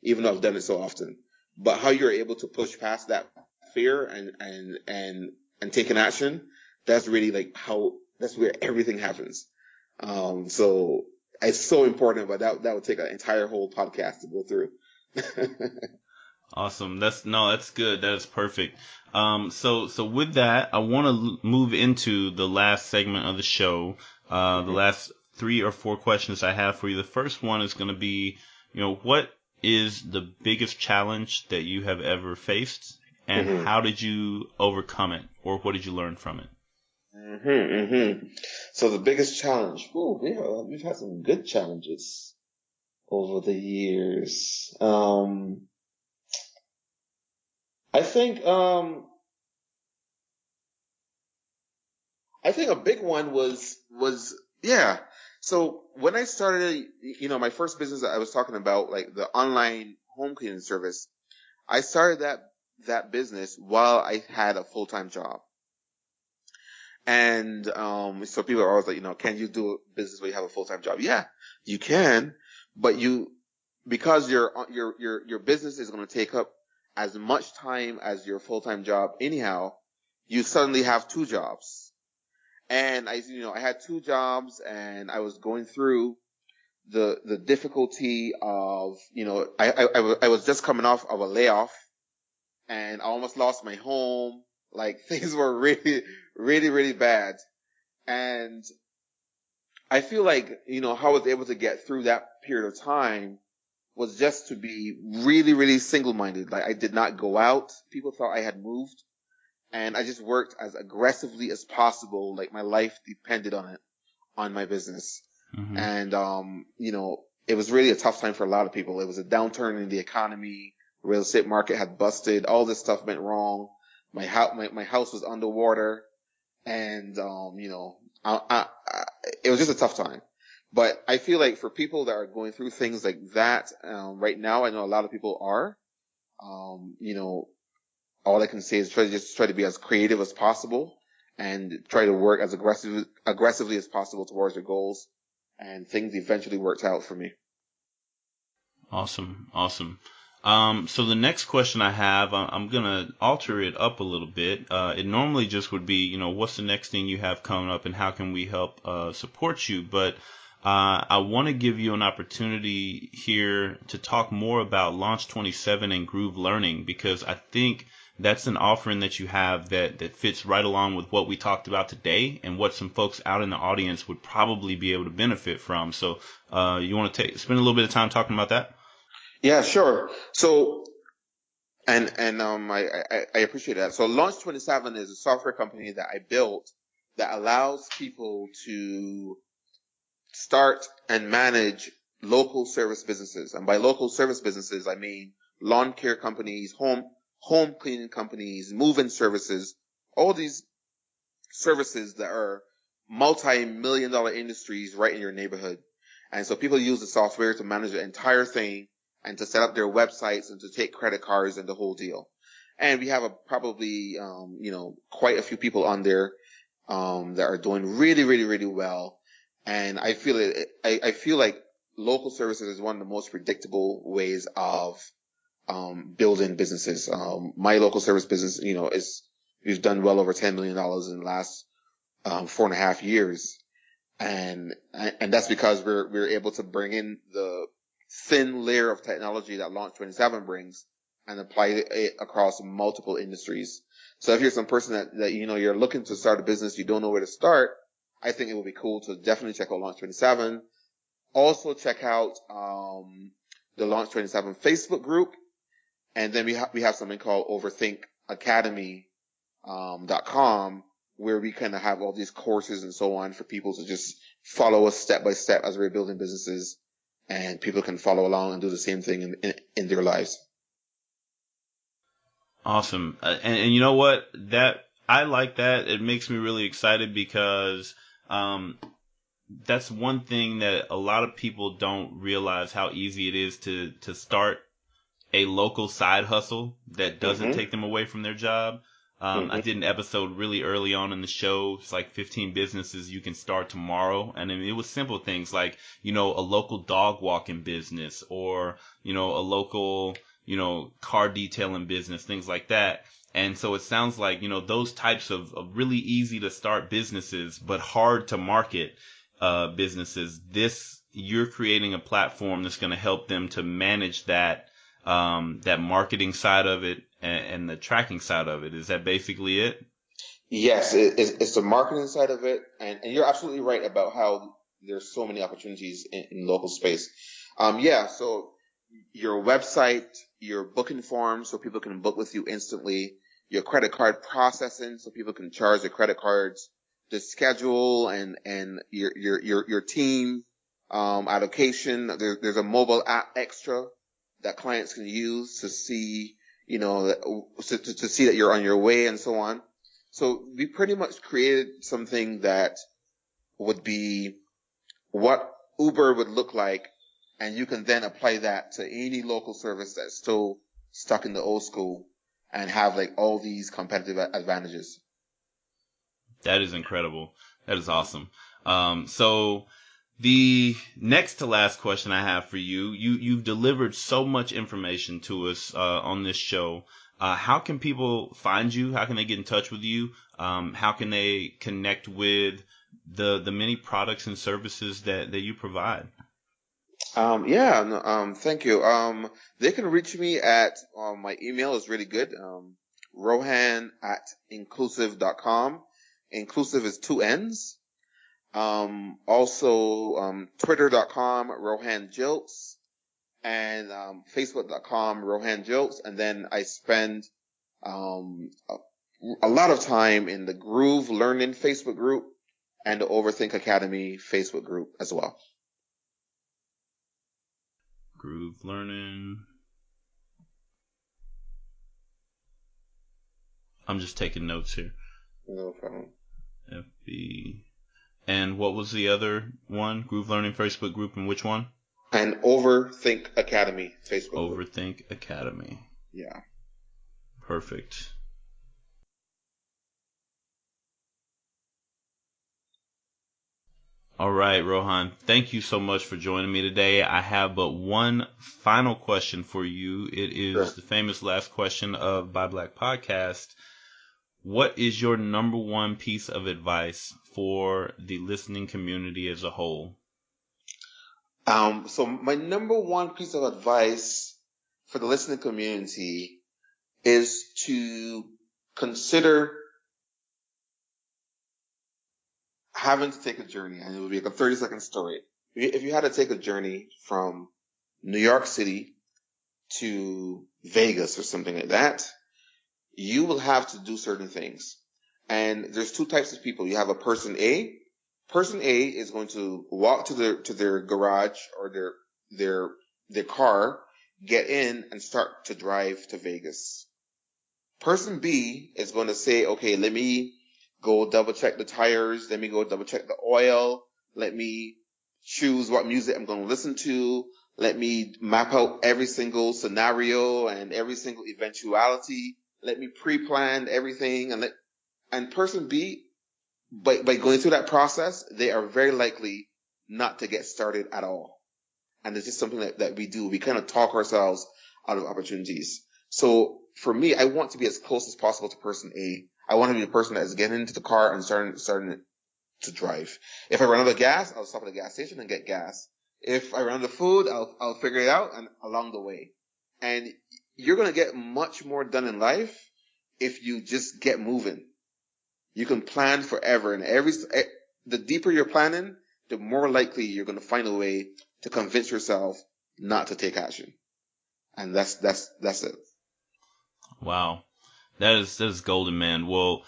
even though I've done it so often. But how you're able to push past that fear and take an action, that's really like that's where everything happens. So it's so important, but that would take an entire whole podcast to go through. Awesome. That's good. That is perfect. So with that, I want to move into the last segment of the show. The last 3 or 4 questions I have for you. The first one is going to be, what is the biggest challenge that you have ever faced, and how did you overcome it, or what did you learn from it? So the biggest challenge. We've had some good challenges over the years. I think a big one was. So when I started, my first business that I was talking about, like the online home cleaning service, I started that business while I had a full-time job. And so people are always like, can you do a business where you have a full-time job? Yeah, you can, but because your business is going to take up as much time as your full-time job anyhow, you suddenly have 2 jobs. And I had 2 jobs, and I was going through the difficulty of, I was just coming off of a layoff, and I almost lost my home. Like, things were really, really, really bad. And I feel like, how I was able to get through that period of time was just to be really, really single-minded. Like, I did not go out. People thought I had moved. And I just worked as aggressively as possible. Like, my life depended on it, on my business. And, it was really a tough time for a lot of people. It was a downturn in the economy. Real estate market had busted. All this stuff went wrong. My house was underwater. And, it was just a tough time. But I feel like for people that are going through things like that, right now, I know a lot of people are, all I can say is try to be as creative as possible and try to work as aggressively as possible towards your goals. And things eventually worked out for me. Awesome. So the next question I have, I'm going to alter it up a little bit. It normally just would be, what's the next thing you have coming up and how can we help support you? But I want to give you an opportunity here to talk more about Launch 27 and Groove Learning, because I think that's an offering that you have that fits right along with what we talked about today and what some folks out in the audience would probably be able to benefit from. So you want to spend a little bit of time talking about that? Yeah, sure. So, and I appreciate that. So Launch 27 is a software company that I built that allows people to start and manage local service businesses. And by local service businesses, I mean lawn care companies, home cleaning companies, move-in services, all these services that are multi-million-dollar industries right in your neighborhood. And so people use the software to manage the entire thing and to set up their websites and to take credit cards and the whole deal. And we have probably quite a few people on there that are doing really, really, really well. And I feel like local services is one of the most predictable ways of building businesses. My local service business, we've done well over $10 million in the last 4.5 years. And that's because we're able to bring in the thin layer of technology that Launch 27 brings and apply it across multiple industries. So if you're some person that you're looking to start a business, you don't know where to start, I think it would be cool to definitely check out Launch 27. Also check out the Launch 27 Facebook group. And then we have something called overthinkacademy.com, where we kind of have all these courses and so on for people to just follow us step by step as we're building businesses, and people can follow along and do the same thing in their lives. Awesome. And you know what? I like that. It makes me really excited because that's one thing that a lot of people don't realize, how easy it is to start a local side hustle that doesn't take them away from their job. I did an episode really early on in the show. It's like 15 businesses you can start tomorrow. And it was simple things like, a local dog walking business, or, a local, car detailing business, things like that. And so it sounds like, those types of really easy to start businesses, but hard to market businesses. You're creating a platform that's going to help them to manage that marketing side of it and the tracking side of it. Is that basically it? Yes, it's the marketing side of it. And you're absolutely right about how there's so many opportunities in local space. So your website, your booking form, so people can book with you instantly, your credit card processing, so people can charge their credit cards, the schedule and your team, allocation. There's a mobile app extra that clients can use to see, to see that you're on your way and so on. So we pretty much created something that would be what Uber would look like, and you can then apply that to any local service that's still stuck in the old school and have like all these competitive advantages. That is incredible. That is awesome. So the next to last question I have for you've delivered so much information to us on this show. How can people find you? How can they get in touch with you? How can they connect with the many products and services that you provide? Thank you. They can reach me at, my email is really good. Rohan@inclusive.com. Inclusive is 2 N's. Also, twitter.com, Rohan Gilkes, and, facebook.com, Rohan Gilkes. And then I spend, a lot of time in the Groove Learning Facebook group and the Overthink Academy Facebook group as well. Groove Learning. I'm just taking notes here. No problem. FB. And what was the other one? Groove Learning Facebook group, and which one? And Overthink Academy Facebook Overthink group. Academy. Yeah. Perfect. All right, Rohan, thank you so much for joining me today. I have but one final question for you. It is the famous last question of Buy Black Podcast. What is your number one piece of advice for the listening community as a whole? So my number one piece of advice for the listening community is to consider having to take a journey, and it will be like a 30-second story. If you had to take a journey from New York City to Vegas or something like that, you will have to do certain things. And there's two types of people. You have a person A. Person A is going to walk to their garage or their car, get in, and start to drive to Vegas. Person B is going to say, okay, let me go double check the tires. Let me go double check the oil. Let me choose what music I'm going to listen to. Let me map out every single scenario and every single eventuality. Let me pre-plan everything. And person B, by going through that process, they are very likely not to get started at all. And it's just something that we do. We kind of talk ourselves out of opportunities. So for me, I want to be as close as possible to person A. I want to be the person that is getting into the car and starting to drive. If I run out of gas, I'll stop at the gas station and get gas. If I run out of food, I'll figure it out and along the way. And you're going to get much more done in life if you just get moving. You can plan forever, and the deeper you're planning, the more likely you're going to find a way to convince yourself not to take action. And that's it. Wow. That is golden, man. Well,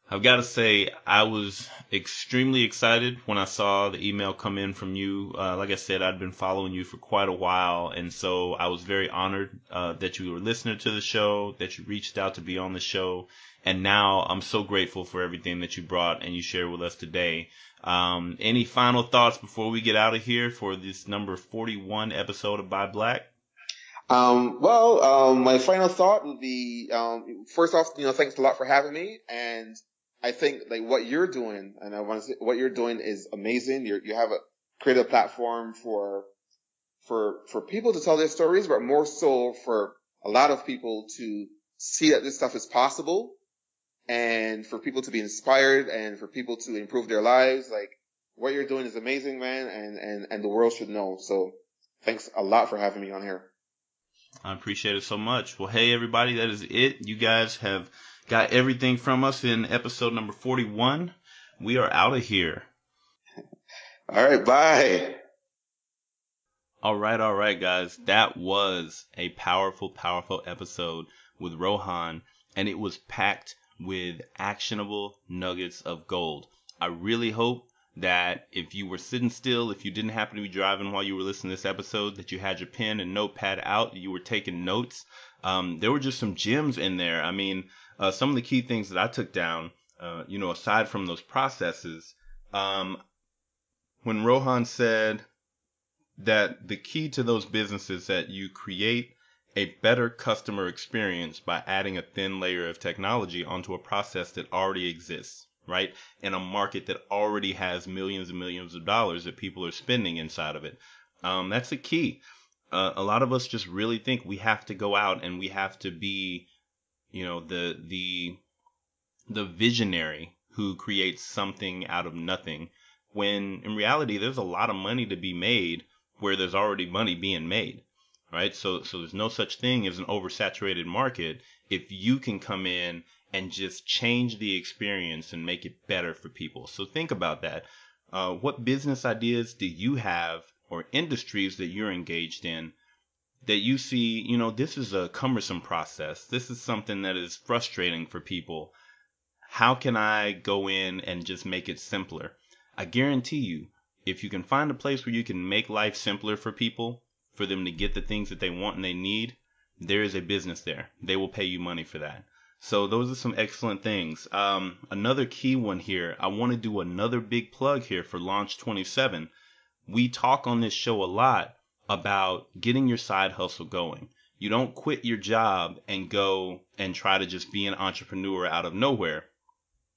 I've got to say, I was extremely excited when I saw the email come in from you. Like I said, I'd been following you for quite a while, and so I was very honored that you were listening to the show, that you reached out to be on the show, and now I'm so grateful for everything that you brought and you shared with us today. Any final thoughts before we get out of here for this number 41 episode of Buy Black? My final thought would be, first off, thanks a lot for having me. And I think like what you're doing, and I want to say what you're doing is amazing. You have create a platform for people to tell their stories, but more so for a lot of people to see that this stuff is possible, and for people to be inspired, and for people to improve their lives. Like what you're doing is amazing, man, and the world should know. So thanks a lot for having me on here. I appreciate it so much. Well, hey, everybody, that is it. You guys have got everything from us in episode number 41. We are out of here. All right, bye. All right, guys. That was a powerful, powerful episode with Rohan, and it was packed with actionable nuggets of gold. I really hope that if you were sitting still, if you didn't happen to be driving while you were listening to this episode, that you had your pen and notepad out, you were taking notes. There were just some gems in there. I mean, some of the key things that I took down, aside from those processes, when Rohan said that the key to those businesses that you create a better customer experience by adding a thin layer of technology onto a process that already exists, right? In a market that already has millions and millions of dollars that people are spending inside of it. That's the key. A lot of us just really think we have to go out and we have to be, the visionary who creates something out of nothing, when in reality there's a lot of money to be made where there's already money being made, right? So there's no such thing as an oversaturated market if you can come in and just change the experience and make it better for people. So think about that. What business ideas do you have, or industries that you're engaged in, that you see, this is a cumbersome process. This is something that is frustrating for people. How can I go in and just make it simpler? I guarantee you, if you can find a place where you can make life simpler for people, for them to get the things that they want and they need, there is a business there. They will pay you money for that. So those are some excellent things. Another key one here, I want to do another big plug here for Launch 27. We talk on this show a lot about getting your side hustle going. You don't quit your job and go and try to just be an entrepreneur out of nowhere.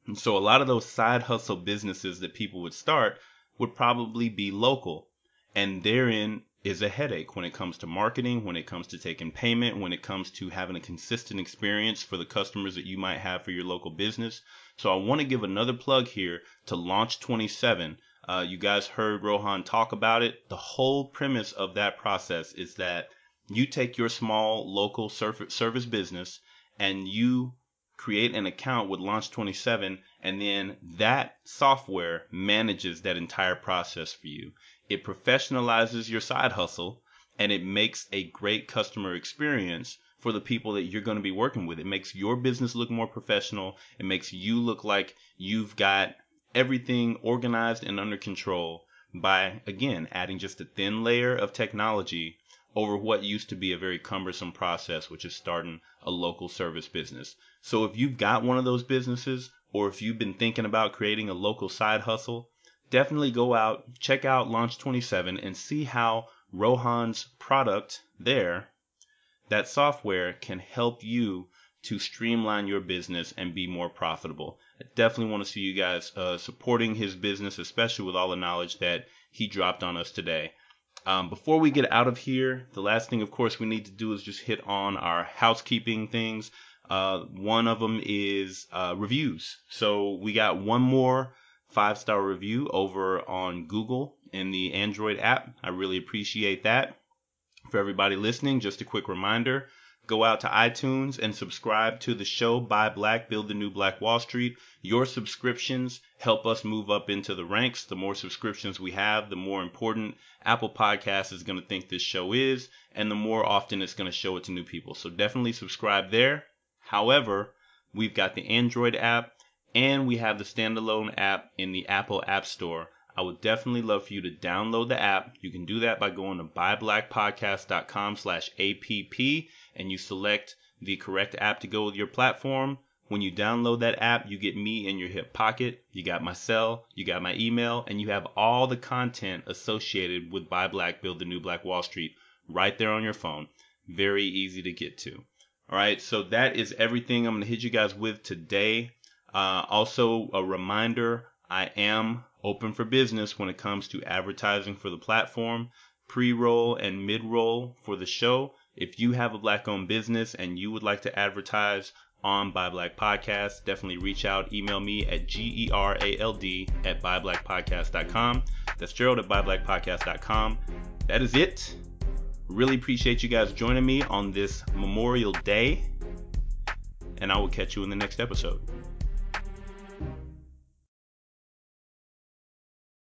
And so a lot of those side hustle businesses that people would start would probably be local. And therein is a headache when it comes to marketing, when it comes to taking payment, when it comes to having a consistent experience for the customers that you might have for your local business. So I want to give another plug here to Launch 27. You guys heard Rohan talk about it. The whole premise of that process is that you take your small local service business and you create an account with Launch 27, and then that software manages that entire process for you. It professionalizes your side hustle, and it makes a great customer experience for the people that you're going to be working with. It makes your business look more professional. It makes you look like you've got everything organized and under control by, again, adding just a thin layer of technology over what used to be a very cumbersome process, which is starting a local service business. So if you've got one of those businesses, or if you've been thinking about creating a local side hustle, definitely go out, check out Launch 27, and see how Rohan's product there, that software, can help you to streamline your business and be more profitable. I definitely want to see you guys supporting his business, especially with all the knowledge that he dropped on us today. Before we get out of here, the last thing, of course, we need to do is just hit on our housekeeping things. One of them is reviews. So we got one more 5-star review over on Google in the Android app. I really appreciate that. For everybody listening, just a quick reminder, go out to iTunes and subscribe to the show Buy Black, Build the New Black Wall Street. Your subscriptions help us move up into the ranks. The more subscriptions we have, the more important Apple Podcasts is going to think this show is, and the more often it's going to show it to new people. So definitely subscribe there. However, we've got the Android app and we have the standalone app in the Apple App Store. I would definitely love for you to download the app. You can do that by going to buyblackpodcast.com/app and you select the correct app to go with your platform. When you download that app, you get me in your hip pocket. You got my cell, you got my email, and you have all the content associated with Buy Black, Build the New Black Wall Street right there on your phone. Very easy to get to. All right, so that is everything I'm going to hit you guys with today. Also, a reminder, I am open for business when it comes to advertising for the platform, pre-roll and mid-roll for the show. If you have a Black-owned business and you would like to advertise on Buy Black Podcast, definitely reach out. Email me at gerald@buyblackpodcast.com. That's Gerald at buyblackpodcast.com. That is it. Really appreciate you guys joining me on this Memorial Day, and I will catch you in the next episode.